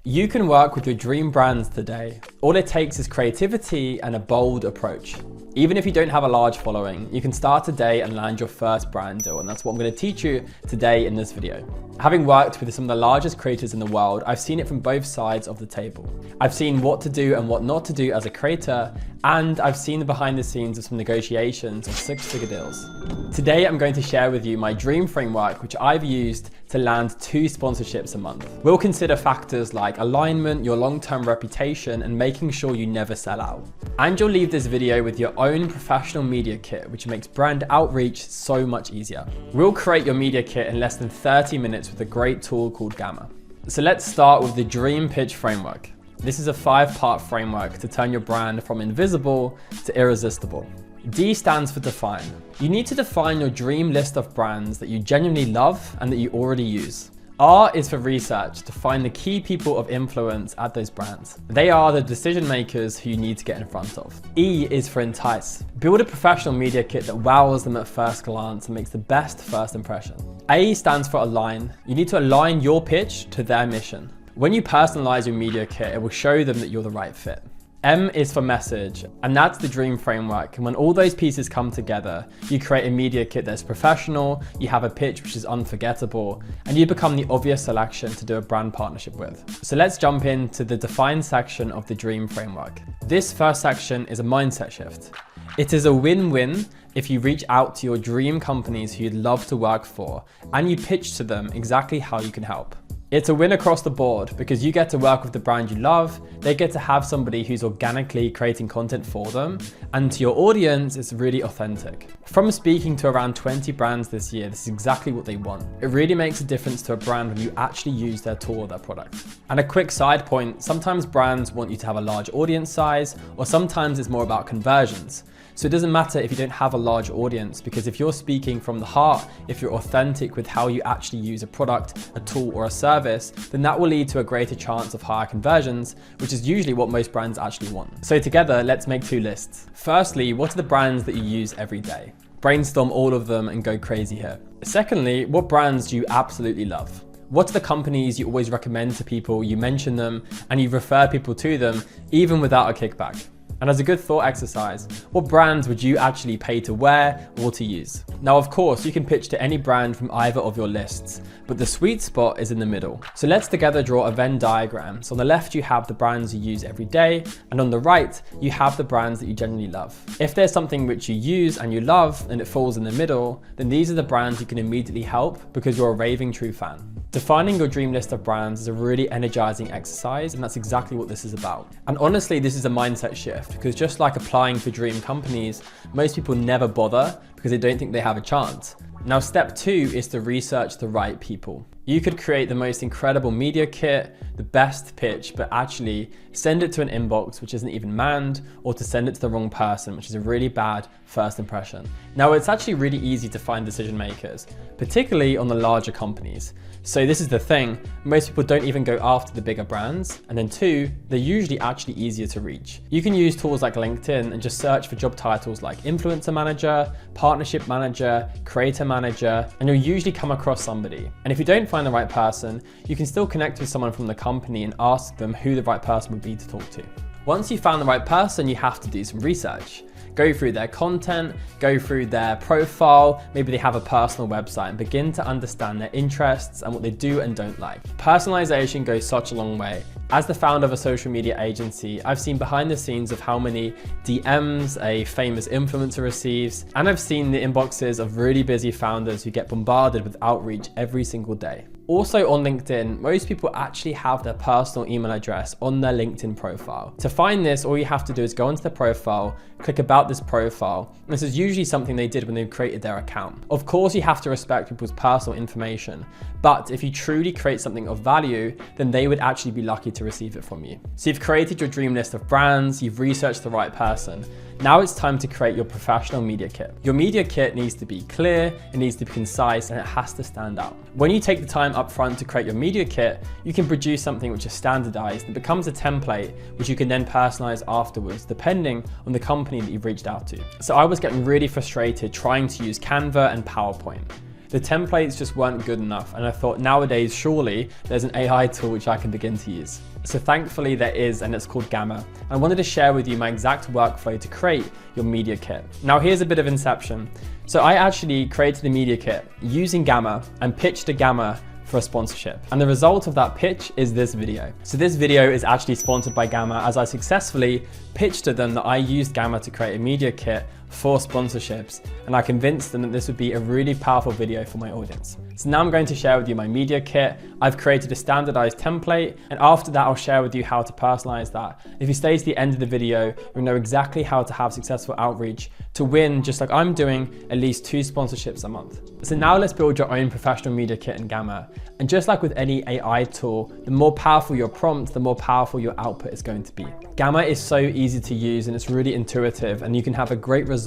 You can work with your dream brands today. All it takes is creativity and a bold approach. Even if you don't have a large following, you can start today and land your first brand deal, and that's what I'm going to teach you today in this video. Having worked with some of the largest creators in the world, I've seen it from both sides of the table. I've seen what to do and what not to do as a creator, and I've seen the behind the scenes of some negotiations of six-figure deals. Today, I'm going to share with you my dream framework, which I've used to land 2 sponsorships a month. We'll consider factors like alignment, your long-term reputation, and making sure you never sell out. And you'll leave this video with your own professional media kit, which makes brand outreach so much easier. We'll create your media kit in less than 30 minutes with a great tool called Gannon. So let's start with the dream pitch framework. This is a 5-part framework to turn your brand from invisible to irresistible. D stands for define. You need to define your dream list of brands that you genuinely love and that you already use. R is for research, to find the key people of influence at those brands. They are the decision makers who you need to get in front of. E is for entice. Build a professional media kit that wows them at first glance and makes the best first impression. A stands for align. You need to align your pitch to their mission. When you personalize your media kit, it will show them that you're the right fit. M is for message, and that's the dream framework. And when all those pieces come together, you create a media kit that's professional, you have a pitch which is unforgettable, and you become the obvious selection to do a brand partnership with. So let's jump into the define section of the dream framework. This first section is a mindset shift. It is a win-win if you reach out to your dream companies who you'd love to work for, and you pitch to them exactly how you can help. It's a win across the board because you get to work with the brand you love, they get to have somebody who's organically creating content for them, and to your audience, it's really authentic. From speaking to around 20 brands this year, this is exactly what they want. It really makes a difference to a brand when you actually use their tool or their product. And a quick side point, sometimes brands want you to have a large audience size, or sometimes it's more about conversions. So it doesn't matter if you don't have a large audience, because if you're speaking from the heart, if you're authentic with how you actually use a product, a tool, or a service, then that will lead to a greater chance of higher conversions, which is usually what most brands actually want. So together, let's make 2 lists. Firstly, what are the brands that you use every day? Brainstorm all of them and go crazy here. Secondly, what brands do you absolutely love? What are the companies you always recommend to people, you mention them, and you refer people to them, even without a kickback? And as a good thought exercise, what brands would you actually pay to wear or to use? Now, of course, you can pitch to any brand from either of your lists, but the sweet spot is in the middle. So let's together draw a Venn diagram. So on the left, you have the brands you use every day, and on the right, you have the brands that you genuinely love. If there's something which you use and you love and it falls in the middle, then these are the brands you can immediately help because you're a raving true fan. Defining your dream list of brands is a really energizing exercise, and that's exactly what this is about. And honestly, this is a mindset shift, because just like applying for dream companies, most people never bother because they don't think they have a chance. Now, step 2 is to research the right people. You could create the most incredible media kit, the best pitch, but actually send it to an inbox which isn't even manned, or to send it to the wrong person, which is a really bad first impression. Now, it's actually really easy to find decision makers, particularly on the larger companies. So this is the thing, most people don't even go after the bigger brands. And then 2, they're usually actually easier to reach. You can use tools like LinkedIn and just search for job titles like influencer manager, partnership manager, creator manager, and you'll usually come across somebody. And if you don't find the right person, you can still connect with someone from the company and ask them who the right person would be to talk to. Once you've found the right person, you have to do some research. Go through their content, go through their profile, maybe they have a personal website, and begin to understand their interests and what they do and don't like. Personalization goes such a long way. As the founder of a social media agency, I've seen behind the scenes of how many DMs a famous influencer receives, and I've seen the inboxes of really busy founders who get bombarded with outreach every single day. Also on LinkedIn, most people actually have their personal email address on their LinkedIn profile. To find this, all you have to do is go into their profile, click about this profile. This is usually something they did when they created their account. Of course, you have to respect people's personal information, but if you truly create something of value, then they would actually be lucky to receive it from you. So you've created your dream list of brands, you've researched the right person. Now it's time to create your professional media kit. Your media kit needs to be clear, it needs to be concise, and it has to stand out. When you take the time up front to create your media kit, you can produce something which is standardized and becomes a template which you can then personalize afterwards, depending on the company that you've reached out to. So I was getting really frustrated trying to use Canva and PowerPoint. the templates just weren't good enough. And I thought nowadays, surely there's an AI tool which I can begin to use. So thankfully there is, and it's called Gamma. I wanted to share with you my exact workflow to create your media kit. Now here's a bit of inception. So I actually created the media kit using Gamma and pitched to Gamma for a sponsorship. And the result of that pitch is this video. So this video is actually sponsored by Gamma, as I successfully pitched to them that I used Gamma to create a media kit for sponsorships, and I convinced them that this would be a really powerful video for my audience. So now I'm going to share with you my media kit. I've created a standardized template, and after that I'll share with you how to personalize that. If you stay to the end of the video, you'll know exactly how to have successful outreach to win, just like I'm doing, at least 2 sponsorships a month. So now let's build your own professional media kit in Gamma. And just like with any AI tool, the more powerful your prompt, the more powerful your output is going to be. Gamma is so easy to use and it's really intuitive, and you can have a great result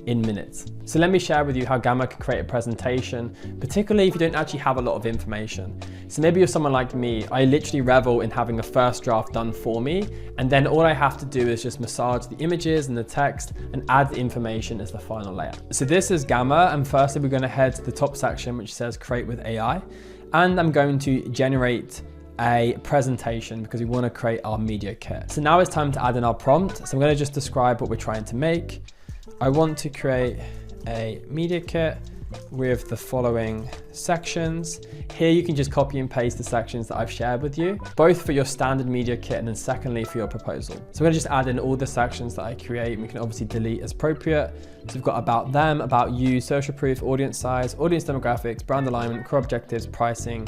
in minutes. So let me share with you how Gamma can create a presentation, particularly if you don't actually have a lot of information. So maybe you're someone like me, I literally revel in having a first draft done for me, and then all I have to do is just massage the images and the text and add the information as the final layer. So this is Gamma, and firstly we're going to head to the top section which says create with AI, and I'm going to generate a presentation because we want to create our media kit. So now it's time to add in our prompt. So I'm going to just describe what we're trying to make. I want to create a media kit with the following sections. Here you can just copy and paste the sections that I've shared with you, both for your standard media kit and then secondly for your proposal. So I'm going to just add in all the sections that I create, and we can obviously delete as appropriate. So we've got about them, about you, social proof, audience size, audience demographics, brand alignment, core objectives, pricing,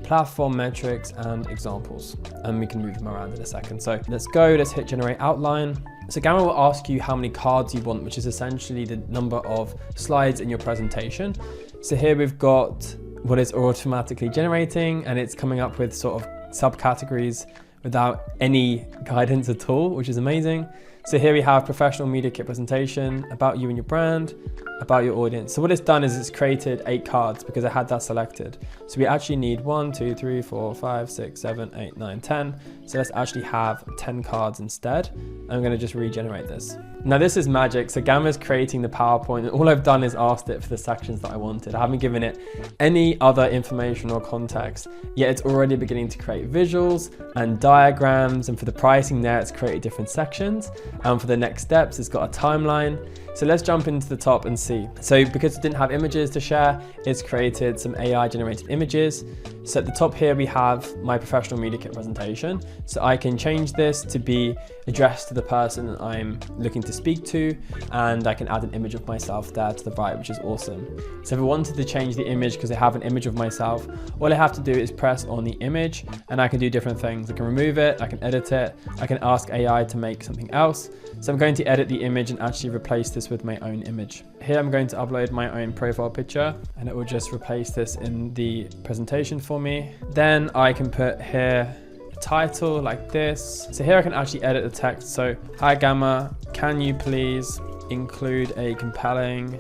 platform metrics, and examples. And we can move them around in a second. So let's go, let's hit generate outline. So Gamma will ask you how many cards you want, which is essentially the number of slides in your presentation. So here we've got what it's automatically generating, and it's coming up with sort of subcategories without any guidance at all, which is amazing. So here we have professional media kit presentation, about you and your brand, about your audience. So what it's done is it's created 8 cards because I had that selected. So we actually need 1, 2, 3, 4, 5, 6, 7, 8, 9, 10. So let's actually have 10 cards instead. I'm going to just regenerate this. Now this is magic. So Gamma's creating the PowerPoint, and all I've done is asked it for the sections that I wanted. I haven't given it any other information or context, yet it's already beginning to create visuals and diagrams. And for the pricing there, it's created different sections. And for the next steps, it's got a timeline. So let's jump into the top and see. So because it didn't have images to share, it's created some AI generated images. So at the top here, we have my professional media kit presentation. So I can change this to be addressed to the person I'm looking to speak to, and I can add an image of myself there to the right, which is awesome. So if I wanted to change the image because I have an image of myself, all I have to do is press on the image and I can do different things. I can remove it, I can edit it, I can ask AI to make something else. So I'm going to edit the image and actually replace this with my own image. Here I'm going to upload my own profile picture, and it will just replace this in the presentation for me. Then I can put here a title like this. So here I can actually edit the text. So, hi Gamma, can you please include a compelling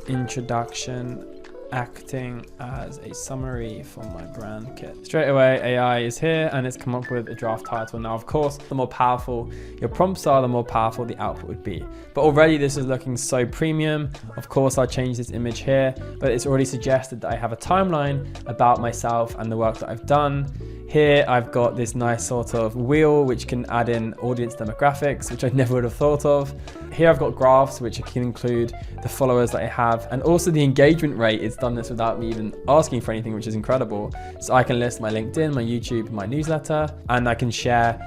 introduction acting as a summary for my brand kit. Straight away, AI is here and it's come up with a draft title. Now, of course, the more powerful your prompts are, the more powerful the output would be. But already this is looking so premium. Of course, I'll change this image here, but it's already suggested that I have a timeline about myself and the work that I've done. Here, I've got this nice sort of wheel, which can add in audience demographics, which I never would have thought of. Here, I've got graphs, which can include the followers that I have, and also the engagement rate. It's done this without me even asking for anything, which is incredible. So I can list my LinkedIn, my YouTube, my newsletter, and I can share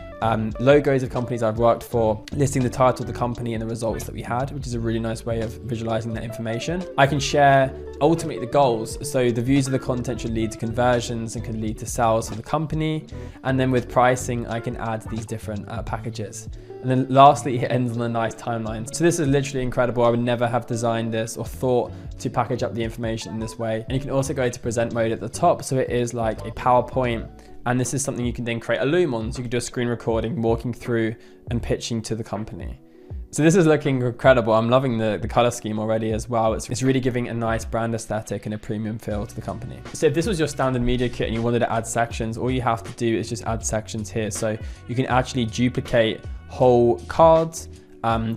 logos of companies I've worked for, listing the title of the company and the results that we had, which is a really nice way of visualizing that information. I can share ultimately the goals. So the views of the content should lead to conversions and can lead to sales for the company. And then with pricing, I can add these different packages. And then lastly, it ends on a nice timeline. So this is literally incredible. I would never have designed this or thought to package up the information in this way. And you can also go to present mode at the top. So it is like a PowerPoint. And this is something you can then create a Loom on. So you can do a screen recording, walking through and pitching to the company. So this is looking incredible. I'm loving the color scheme already as well. It's really giving a nice brand aesthetic and a premium feel to the company. So if this was your standard media kit and you wanted to add sections, all you have to do is just add sections here. So you can actually duplicate whole cards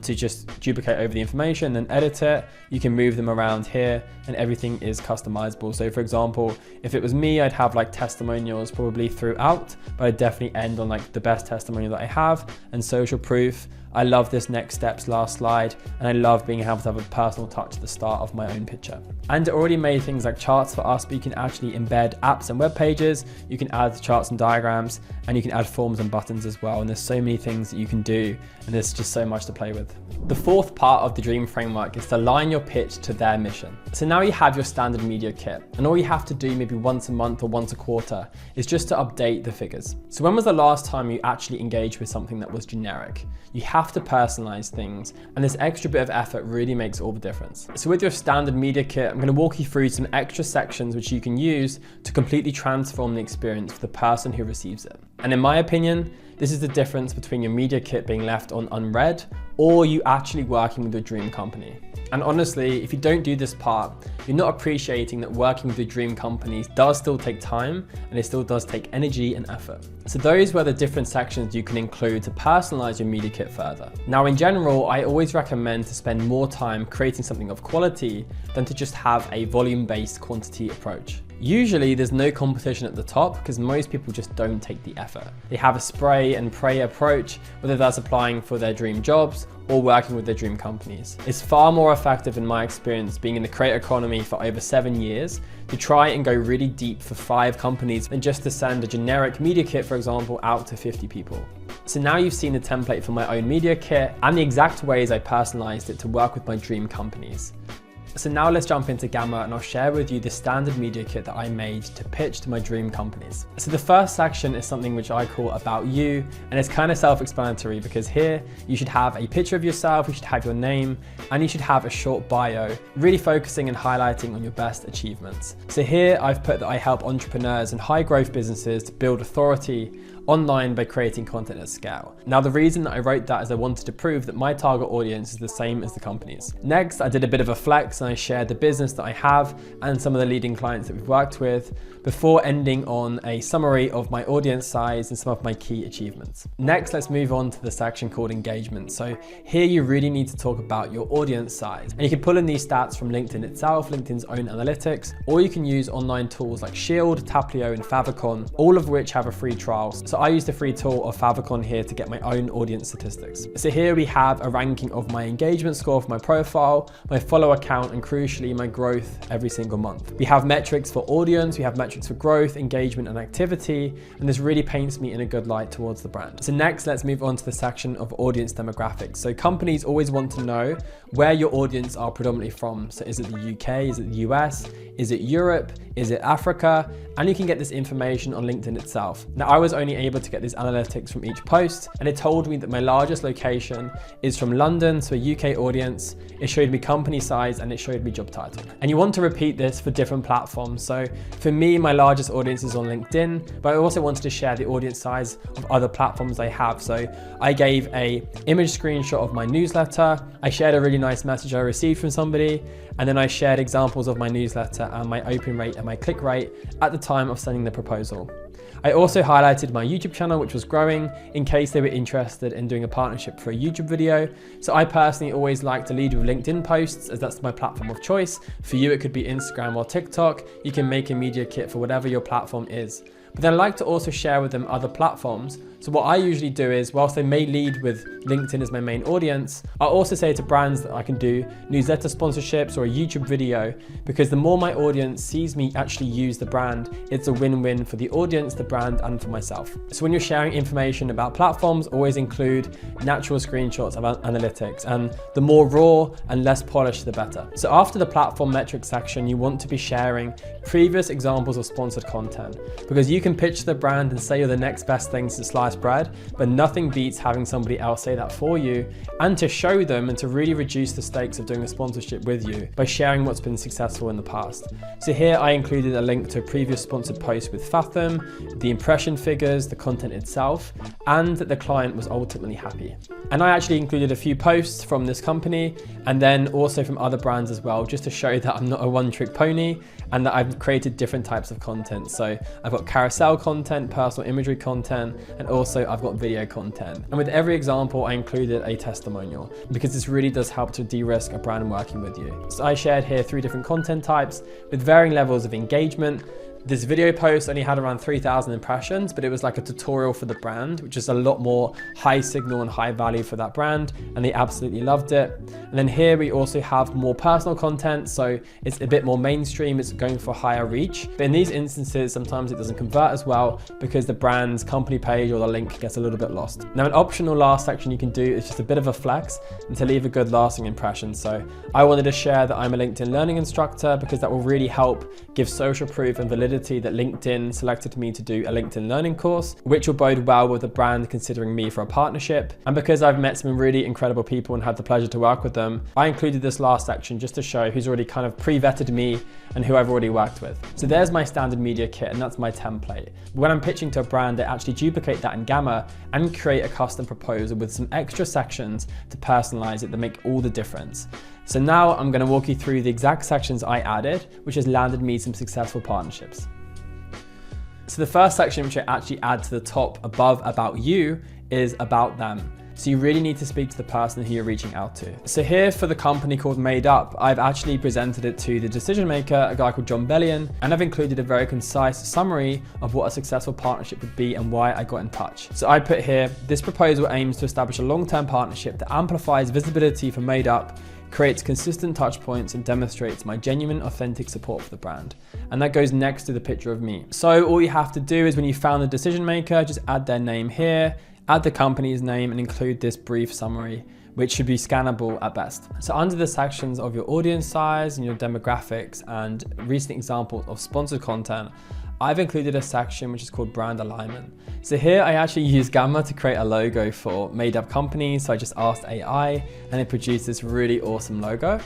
to just duplicate over the information and edit it. You can move them around here and everything is customizable. So for example, if it was me, I'd have like testimonials probably throughout, but I'd definitely end on like the best testimonial that I have and social proof. I love this next steps last slide, and I love being able to have a personal touch at the start of my own picture. And it already made things like charts for us, but you can actually embed apps and web pages. You can add charts and diagrams, and you can add forms and buttons as well. And there's so many things that you can do, and there's just so much to play with. The fourth part of the Dream framework is to align your pitch to their mission. So now you have your standard media kit, and all you have to do maybe once a month or once a quarter is just to update the figures. So when was the last time you actually engaged with something that was generic? You have to personalize things, and this extra bit of effort really makes all the difference. So with your standard media kit, I'm going to walk you through some extra sections which you can use to completely transform the experience for the person who receives it. And in my opinion, this is the difference between your media kit being left on unread or you actually working with your dream company. And honestly, if you don't do this part, you're not appreciating that working with your dream companies does still take time, and it still does take energy and effort. So those were the different sections you can include to personalize your media kit further. Now in general, I always recommend to spend more time creating something of quality than to just have a volume-based quantity approach. Usually there's no competition at the top because most people just don't take the effort. They have a spray and pray approach, whether that's applying for their dream jobs or working with their dream companies. It's far more effective in my experience, being in the creator economy for over 7 years, to try and go really deep for 5 companies than just to send a generic media kit, for example, out to 50 people. So now you've seen the template for my own media kit and the exact ways I personalized it to work with my dream companies. So now let's jump into Gamma, and I'll share with you the standard media kit that I made to pitch to my dream companies. So the first section is something which I call About You, and it's kind of self-explanatory because here you should have a picture of yourself, you should have your name, and you should have a short bio, really focusing and highlighting on your best achievements. So here I've put that I help entrepreneurs and high growth businesses to build authority online by creating content at scale. Now the reason that I wrote that is I wanted to prove that my target audience is the same as the companies. Next, I did a bit of a flex and I shared the business that I have and some of the leading clients that we've worked with, before ending on a summary of my audience size and some of my key achievements. Next, let's move on to the section called engagement. So here you really need to talk about your audience size, and you can pull in these stats from LinkedIn itself, LinkedIn's own analytics, or you can use online tools like Shield, Taplio, and Favicon, all of which have a free trial. So I used the free tool of Favicon here to get my own audience statistics. So here we have a ranking of my engagement score for my profile, my follower count, and crucially my growth every single month. We have metrics for audience, we have metrics for growth, engagement, and activity, and this really paints me in a good light towards the brand. So next, let's move on to the section of audience demographics. So companies always want to know where your audience are predominantly from. So is it the UK, is it the US, is it Europe, is it Africa? And you can get this information on LinkedIn itself. Now I was only able to get these analytics from each post, and it told me that my largest location is from London, so a UK audience. It showed me company size and it showed me job title. And you want to repeat this for different platforms. So for me, my largest audience is on LinkedIn, but I also wanted to share the audience size of other platforms I have. So I gave a image screenshot of my newsletter. I shared a really nice message I received from somebody, and then I shared examples of my newsletter and my open rate and my click rate at the time of sending the proposal. I also highlighted my YouTube channel, which was growing, in case they were interested in doing a partnership for a YouTube video. So I personally always like to lead with LinkedIn posts, as that's my platform of choice. For you, it could be Instagram or TikTok. You can make a media kit for whatever your platform is. But then I like to also share with them other platforms. So what I usually do is, whilst I may lead with LinkedIn as my main audience, I also say to brands that I can do newsletter sponsorships or a YouTube video, because the more my audience sees me actually use the brand, it's a win-win for the audience, the brand, and for myself. So when you're sharing information about platforms, always include natural screenshots of analytics, and the more raw and less polished, the better. So after the platform metrics section, you want to be sharing previous examples of sponsored content, because you can pitch the brand and say you're the next best thing since sliced bread, but nothing beats having somebody else say that for you, and to show them and to really reduce the stakes of doing a sponsorship with you by sharing what's been successful in the past. So here I included a link to a previous sponsored post with Fathom, the impression figures, the content itself, and that the client was ultimately happy. And I actually included a few posts from this company and then also from other brands as well, just to show that I'm not a one-trick pony and that I've created different types of content. So I've got carousel content, personal imagery content, and also I've got video content. And with every example, I included a testimonial because this really does help to de-risk a brand working with you. So I shared here 3 different content types with varying levels of engagement. This video post only had around 3,000 impressions, but it was like a tutorial for the brand, which is a lot more high signal and high value for that brand, and they absolutely loved it. And then here we also have more personal content, so it's a bit more mainstream, it's going for higher reach. But in these instances, sometimes it doesn't convert as well because the brand's company page or the link gets a little bit lost. Now, an optional last section you can do is just a bit of a flex and to leave a good lasting impression. So I wanted to share that I'm a LinkedIn learning instructor because that will really help give social proof and validity that LinkedIn selected me to do a LinkedIn learning course, which will bode well with the brand considering me for a partnership. And because I've met some really incredible people and had the pleasure to work with them, I included this last section just to show who's already kind of pre-vetted me and who I've already worked with. So there's my standard media kit and that's my template. When I'm pitching to a brand, I actually duplicate that in Gamma and create a custom proposal with some extra sections to personalize it that make all the difference. So now I'm going to walk you through the exact sections I added, which has landed me some successful partnerships. So the first section, which I actually add to the top above about you, is about them. So you really need to speak to the person who you're reaching out to. So here for the company called Made Up, I've actually presented it to the decision maker, a guy called John Bellion, and I've included a very concise summary of what a successful partnership would be and why I got in touch. So I put here, this proposal aims to establish a long-term partnership that amplifies visibility for Made Up, creates consistent touch points and demonstrates my genuine, authentic support for the brand. And that goes next to the picture of me. So all you have to do is when you found the decision maker, just add their name here, add the company's name and include this brief summary, which should be scannable at best. So under the sections of your audience size and your demographics and recent examples of sponsored content, I've included a section which is called brand alignment. So here I actually used Gamma to create a logo for Made Up companies. So I just asked AI and it produced this really awesome logo.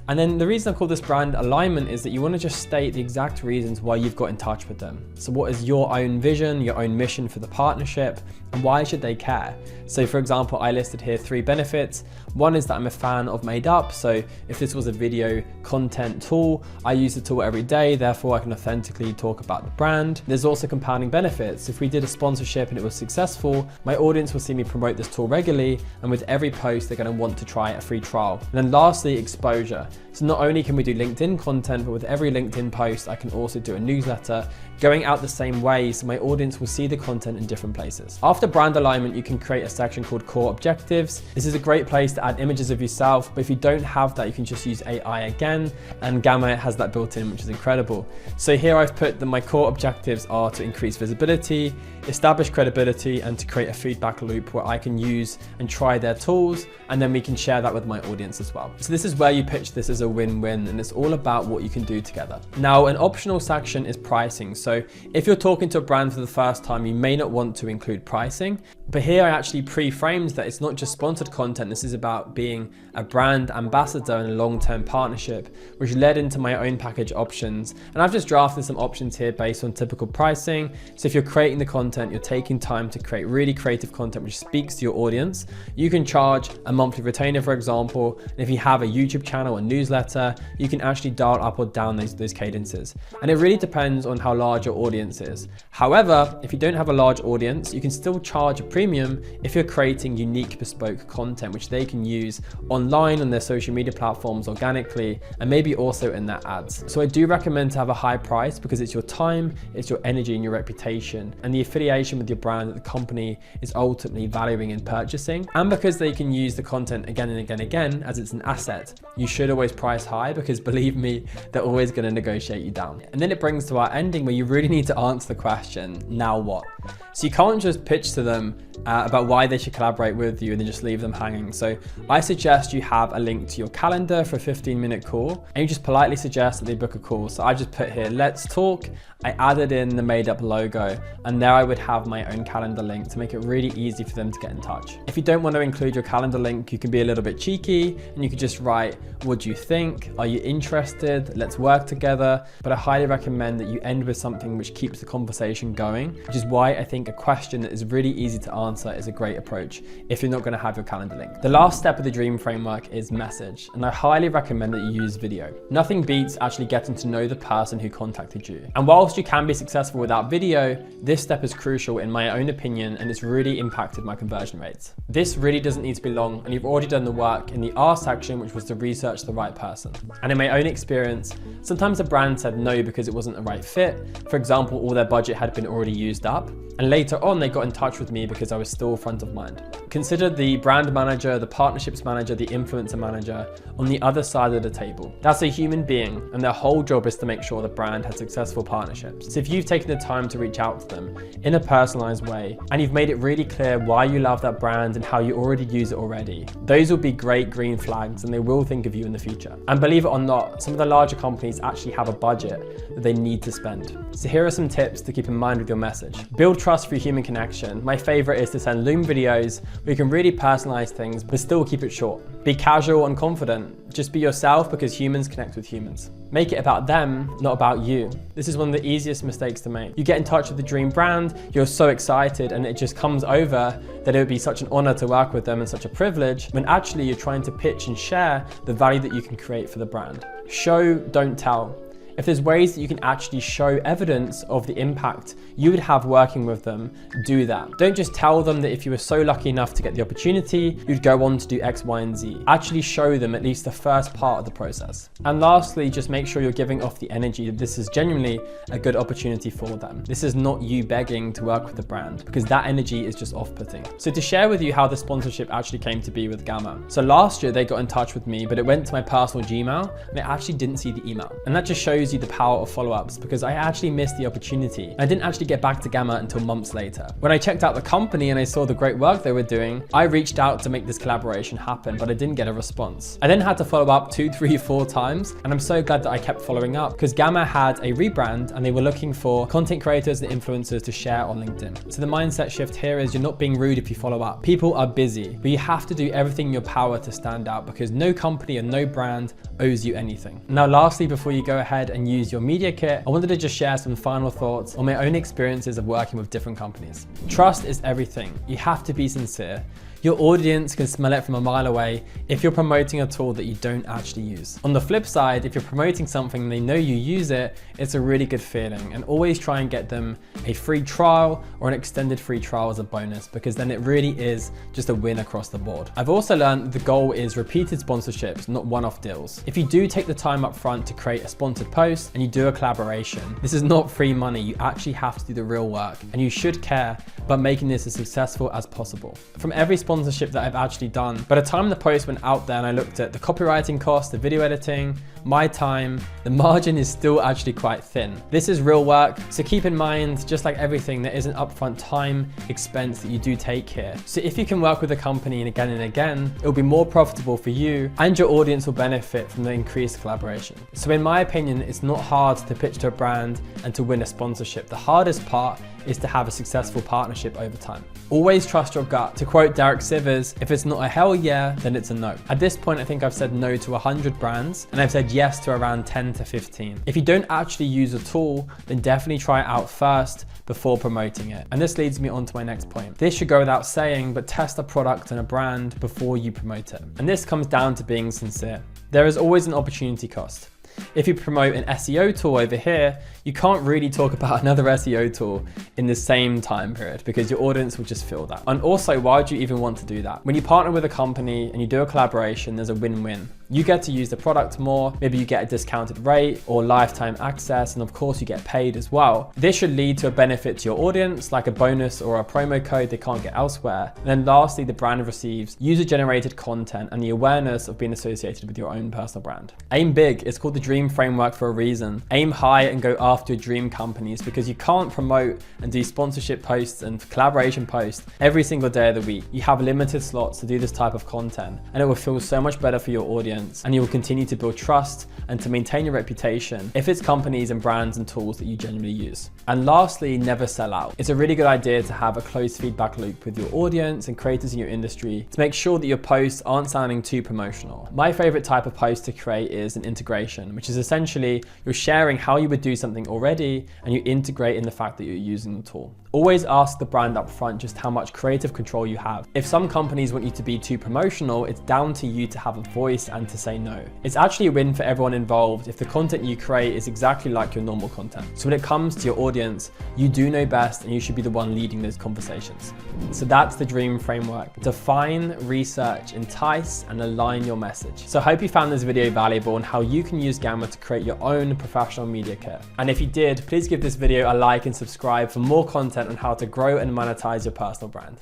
And then the reason I call this brand alignment is that you want to just state the exact reasons why you've got in touch with them. So what is your own vision, your own mission for the partnership, and why should they care? So for example, I listed here 3 benefits. One is that I'm a fan of Made Up. So if this was a video content tool, I use the tool every day, therefore I can authentically talk about the brand. There's also compounding benefits. If we did a sponsorship and it was successful, my audience will see me promote this tool regularly, and with every post, they're going to want to try a free trial. And then lastly, exposure. So not only can we do LinkedIn content, but with every LinkedIn post, I can also do a newsletter going out the same way, so my audience will see the content in different places. After brand alignment, you can create a section called core objectives. This is a great place to add images of yourself, but if you don't have that, you can just use AI again, and Gamma has that built in, which is incredible. So here I've put that my core objectives are to increase visibility, establish credibility, and to create a feedback loop where I can use and try their tools, and then we can share that with my audience as well. So this is where you pitch this as a win-win, and it's all about what you can do together. Now, an optional section is pricing. So if you're talking to a brand for the first time, you may not want to include pricing, but here I actually pre-framed that it's not just sponsored content. This is about being a brand ambassador in a long-term partnership, which led into my own package options. And I've just drafted some options here based on typical pricing. So if you're creating the content, you're taking time to create really creative content which speaks to your audience, you can charge a monthly retainer, for example. And if you have a YouTube channel, a newsletter, you can actually dial up or down those cadences. And it really depends on how large your audience is. However, if you don't have a large audience, you can still charge a premium if you're creating unique bespoke content which they can use online on their social media platforms organically, and maybe also in their ads. So I do recommend to have a high price because it's your time, it's your energy and your reputation, and the affiliation with your brand that the company is ultimately valuing in purchasing. And because they can use the content again and again and again as it's an asset, you should always price high because believe me, they're always going to negotiate you down. And then it brings to our ending where you really need to answer the question, now what? So you can't just pitch to them about why they should collaborate with you and then just leave them hanging. So I suggest you have a link to your calendar for a 15-minute call, and you just politely suggest that they book a call. So I just put here, let's talk. I added in the Made Up logo, and there I would have my own calendar link to make it really easy for them to get in touch. If you don't want to include your calendar link, you can be a little bit cheeky and you could just write, what do you think? Are you interested? Let's work together. But I highly recommend that you end with something something which keeps the conversation going, which is why I think a question that is really easy to answer is a great approach if you're not going to have your calendar link. The last step of the dream framework is message, and I highly recommend that you use video. Nothing beats actually getting to know the person who contacted you. And whilst you can be successful without video, this step is crucial in my own opinion, and it's really impacted my conversion rates. This really doesn't need to be long, and you've already done the work in the R section, which was to research the right person. And in my own experience, sometimes the brand said no because it wasn't the right fit. For example, all their budget had been already used up. And later on, they got in touch with me because I was still front of mind. Consider the brand manager, the partnerships manager, the influencer manager on the other side of the table. That's a human being, and their whole job is to make sure the brand has successful partnerships. So if you've taken the time to reach out to them in a personalized way, and you've made it really clear why you love that brand and how you already use it already, those will be great green flags, and they will think of you in the future. And believe it or not, some of the larger companies actually have a budget that they need to spend. So here are some tips to keep in mind with your message. Build trust through human connection. My favorite is to send Loom videos where you can really personalize things, but still keep it short. Be casual and confident. Just be yourself, because humans connect with humans. Make it about them, not about you. This is one of the easiest mistakes to make. You get in touch with the dream brand, you're so excited, and it just comes over that it would be such an honor to work with them and such a privilege, when actually you're trying to pitch and share the value that you can create for the brand. Show, don't tell. If there's ways that you can actually show evidence of the impact you would have working with them, do that. Don't just tell them that if you were so lucky enough to get the opportunity, you'd go on to do X, Y, and Z. Actually show them at least the first part of the process. And lastly, just make sure you're giving off the energy that this is genuinely a good opportunity for them. This is not you begging to work with the brand, because that energy is just off-putting. So to share with you how the sponsorship actually came to be with Gannon. So last year they got in touch with me, but it went to my personal Gmail, and I actually didn't see the email. And that just shows you the power of follow-ups, because I actually missed the opportunity. I didn't actually get back to Gannon until months later. When I checked out the company and I saw the great work they were doing, I reached out to make this collaboration happen, but I didn't get a response. I then had to follow up 2, 3, 4 times, and I'm so glad that I kept following up, because Gannon had a rebrand and they were looking for content creators and influencers to share on LinkedIn. So the mindset shift here is you're not being rude if you follow up. People are busy, but you have to do everything in your power to stand out, because no company and no brand owes you anything. Now, lastly, before you go ahead and use your media kit, I wanted to just share some final thoughts on my own experiences of working with different companies. Trust is everything. You have to be sincere. Your audience can smell it from a mile away if you're promoting a tool that you don't actually use. On the flip side, if you're promoting something and they know you use it, it's a really good feeling. And always try and get them a free trial or an extended free trial as a bonus, because then it really is just a win across the board. I've also learned the goal is repeated sponsorships, not one-off deals. If you do take the time up front to create a sponsored post and you do a collaboration, this is not free money. You actually have to do the real work, and you should care about making this as successful as possible. From every sponsorship that I've actually done, by the time the post went out there and I looked at the copywriting cost, the video editing, my time, the margin is still actually quite thin. This is real work, so keep in mind, just like everything, there is an upfront time expense that you do take here. So if you can work with a company and again, it will be more profitable for you, and your audience will benefit from the increased collaboration. So in my opinion, it's not hard to pitch to a brand and to win a sponsorship. The hardest part is to have a successful partnership over time. Always trust your gut. To quote Derek Sivers, if it's not a hell yeah, then it's a no. At this point, I think I've said no to 100 brands, and I've said yes to around 10 to 15. If you don't actually use a tool, then definitely try it out first before promoting it. And this leads me on to my next point. This should go without saying, but test a product and a brand before you promote it. And this comes down to being sincere. There is always an opportunity cost. If you promote an SEO tool over here, you can't really talk about another SEO tool in the same time period, because your audience will just feel that. And also, why would you even want to do that? When you partner with a company and you do a collaboration, there's a win-win. You get to use the product more, maybe you get a discounted rate or lifetime access, and of course you get paid as well. This should lead to a benefit to your audience, like a bonus or a promo code they can't get elsewhere. And then lastly, the brand receives user-generated content and the awareness of being associated with your own personal brand. Aim big. It's called the dream framework for a reason. Aim high and go after your dream companies, because you can't promote and do sponsorship posts and collaboration posts every single day of the week. You have limited slots to do this type of content, and it will feel so much better for your audience, and you will continue to build trust and to maintain your reputation if it's companies and brands and tools that you genuinely use. And lastly, never sell out. It's a really good idea to have a close feedback loop with your audience and creators in your industry to make sure that your posts aren't sounding too promotional. My favorite type of post to create is an integration, integration, which is essentially you're sharing how you would do something already and you integrate in the fact that you're using the tool. Always ask the brand up front just how much creative control you have. If some companies want you to be too promotional, it's down to you to have a voice and to say no. It's actually a win for everyone involved if the content you create is exactly like your normal content. So when it comes to your audience, you do know best and you should be the one leading those conversations. So that's the dream framework. Define, research, entice, and align your message. So I hope you found this video valuable on how you can use Gamma to create your own professional media kit. And if you did, please give this video a like and subscribe for more content on how to grow and monetize your personal brand.